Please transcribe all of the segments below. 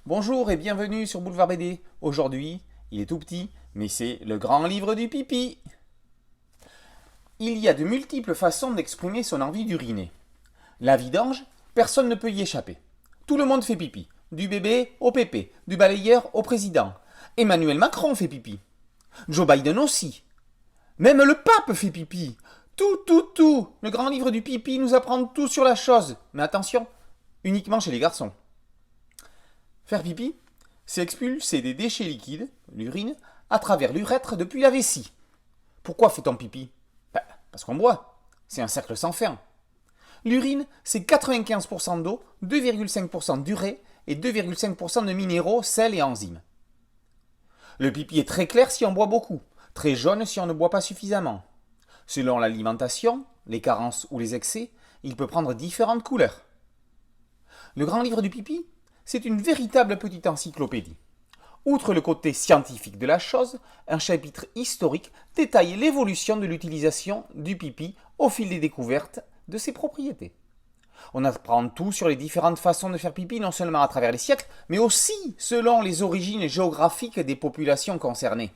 Bonjour et bienvenue sur Boulevard BD. Aujourd'hui, il est tout petit, mais c'est le grand livre du pipi. Il y a de multiples façons d'exprimer son envie d'uriner. La vidange, personne ne peut y échapper. Tout le monde fait pipi, du bébé au pépé, du balayeur au président. Emmanuel Macron fait pipi. Joe Biden aussi. Même le pape fait pipi. Tout. Le grand livre du pipi nous apprend tout sur la chose. Mais attention, uniquement chez les garçons. Faire pipi, c'est expulser des déchets liquides, l'urine, à travers l'urètre depuis la vessie. Pourquoi fait-on pipi? Parce qu'on boit. C'est un cercle sans fin. L'urine, c'est 95% d'eau, 2,5% d'urée et 2,5% de minéraux, sels et enzymes. Le pipi est très clair si on boit beaucoup, très jaune si on ne boit pas suffisamment. Selon l'alimentation, les carences ou les excès, il peut prendre différentes couleurs. Le grand livre du pipi, c'est une véritable petite encyclopédie. Outre le côté scientifique de la chose, un chapitre historique détaille l'évolution de l'utilisation du pipi au fil des découvertes de ses propriétés. On apprend tout sur les différentes façons de faire pipi, non seulement à travers les siècles, mais aussi selon les origines géographiques des populations concernées.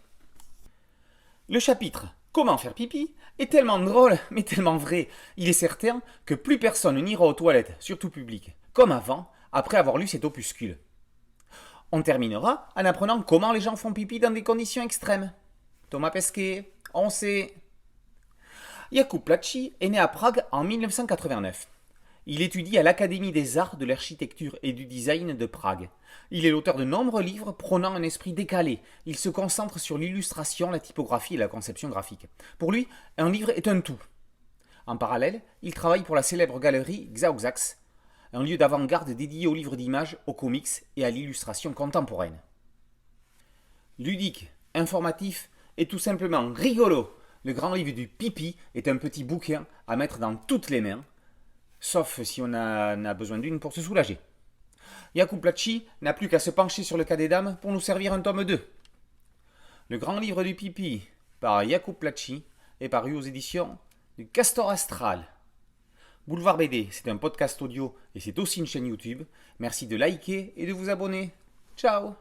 Le chapitre Comment faire pipi est tellement drôle, mais tellement vrai. Il est certain que plus personne n'ira aux toilettes, surtout publiques, comme avant, après avoir lu cet opuscule. On terminera en apprenant comment les gens font pipi dans des conditions extrêmes. Thomas Pesquet, on sait. Jakub Placzi est né à Prague en 1989. Il étudie à l'Académie des arts de l'architecture et du design de Prague. Il est l'auteur de nombreux livres prônant un esprit décalé. Il se concentre sur l'illustration, la typographie et la conception graphique. Pour lui, un livre est un tout. En parallèle, il travaille pour la célèbre galerie Xaoxax, un lieu d'avant-garde dédié aux livres d'images, aux comics et à l'illustration contemporaine. Ludique, informatif et tout simplement rigolo, le grand livre du pipi est un petit bouquin à mettre dans toutes les mains, sauf si on en a besoin d'une pour se soulager. Jakub Placzi n'a plus qu'à se pencher sur le cas des dames pour nous servir un tome 2. Le grand livre du pipi par Jakub Placzi est paru aux éditions du Castor Astral. Boulevard BD, c'est un podcast audio et c'est aussi une chaîne YouTube. Merci de liker et de vous abonner. Ciao!